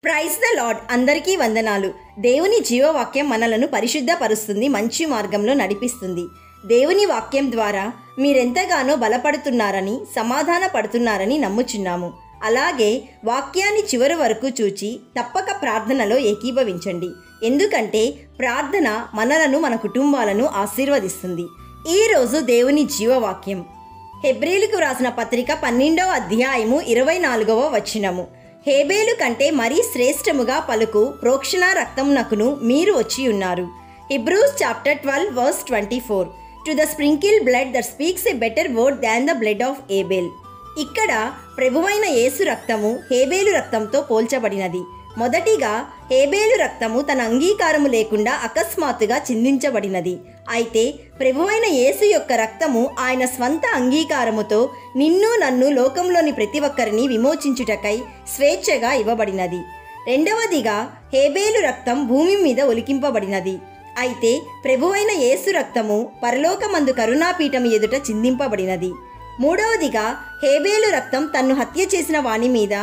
Praise the lord. అందరికీ వందనాలు. దేవుని జీవవాక్యం మనలను పరిశుద్ధపరుస్తుంది, మంచి మార్గంలో నడిపిస్తుంది. దేవుని వాక్యం ద్వారా మీరెంతగానో బలపడుతున్నారని, సమాధాన పడుతున్నారని నమ్ముచున్నాము. అలాగే వాక్యాన్ని చివరి వరకు చూచి తప్పక ప్రార్థనలో ఏకీభవించండి. ఎందుకంటే ప్రార్థన మనలను, మన కుటుంబాలను ఆశీర్వదిస్తుంది. ఈరోజు దేవుని జీవవాక్యం హెబ్రీలకు వ్రాసిన పత్రిక 12వ అధ్యాయము 24వ వచనము. హేబేలు కంటే మరీ శ్రేష్టముగా పలుకు ప్రోక్షణ రక్తమునకును మీరు వచ్చి ఉన్నారు. Hebrews chapter 12 verse 24. To the sprinkled blood that speaks a better word than the blood of Abel. ఇక్కడ ప్రభువైన యేసు రక్తము హేబేలు రక్తంతో పోల్చబడినది. మొదటిగా హేబేలు రక్తము తన అంగీకారము లేకుండా అకస్మాత్తుగా చిందించబడినది. అయితే ప్రభువైన యేసు యొక్క రక్తము ఆయన స్వంత అంగీకారముతో నిన్ను, నన్ను, లోకంలోని ప్రతి ఒక్కరిని విమోచించుటకై స్వేచ్ఛగా ఇవ్వబడినది. రెండవదిగా హేబేలు రక్తం భూమి మీద ఒలికింపబడినది. అయితే ప్రభువైన యేసు రక్తము పరలోకమందు కరుణాపీఠం ఎదుట చిందింపబడినది. మూడవదిగా హేబేలు రక్తం తన్ను హత్య చేసిన వాని మీద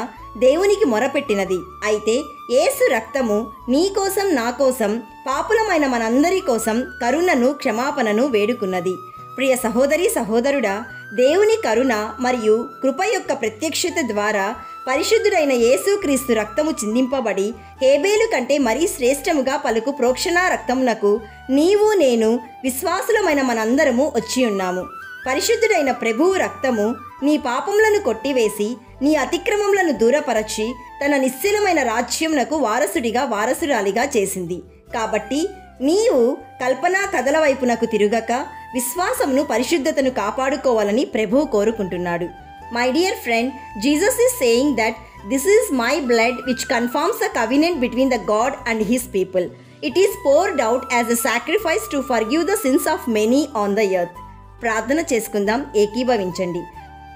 దేవునికి మొరపెట్టినది. అయితే యేసు రక్తము నీ కోసం, నా కోసం, పాపులమైన మనందరి కోసం కరుణను, క్షమాపణను వేడుకున్నది. ప్రియ సహోదరి, సహోదరుడా, దేవుని కరుణ మరియు కృప యొక్క ప్రత్యక్షత ద్వారా పరిశుద్ధుడైన యేసుక్రీస్తు రక్తము చిందింపబడి హేబేలు కంటే మరీ శ్రేష్టముగా పలుకు ప్రోక్షణ రక్తమునకు నీవు, నేను, విశ్వాసులమైన మనందరము వచ్చి ఉన్నాము. పరిశుద్ధుడైన ప్రభువు రక్తము నీ పాపములను కొట్టివేసి నీ అతిక్రమములను దూరపరచి తన నిశ్చలమైన రాజ్యమునకు వారసుడిగా, వారసురాలిగా చేసింది. కాబట్టి నీవు కల్పనా కథల వైపునకు తిరుగక విశ్వాసమును, పరిశుద్ధతను కాపాడుకోవాలని ప్రభువు కోరుకుంటున్నాడు. My dear friend, Jesus is saying that this is my blood which confirms the covenant between the God and his people. It is poured out as a sacrifice to forgive the sins of many on the earth. ప్రార్థన చేసుకుందాం, ఏకీభవించండి.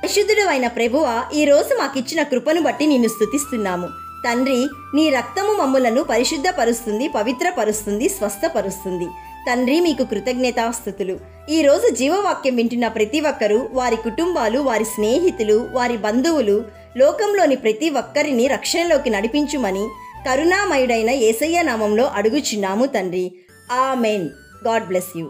పరిశుద్ధుడు అయిన ప్రభువా, ఈరోజు మాకిచ్చిన కృపను బట్టి నిన్ను స్తుతిస్తున్నాము. తండ్రి, నీ రక్తము మమ్ములను పరిశుద్ధపరుస్తుంది, పవిత్రపరుస్తుంది, స్వస్థపరుస్తుంది. తండ్రి, మీకు కృతజ్ఞతాస్తుతులు. ఈరోజు జీవవాక్యం వింటున్న ప్రతి ఒక్కరూ, వారి కుటుంబాలు, వారి స్నేహితులు, వారి బంధువులు, లోకంలోని ప్రతి ఒక్కరిని రక్షణలోకి నడిపించుమని కరుణామయుడైన యేసయ్య నామంలో అడుగుచున్నాము తండ్రి. ఆమెన్. God bless you.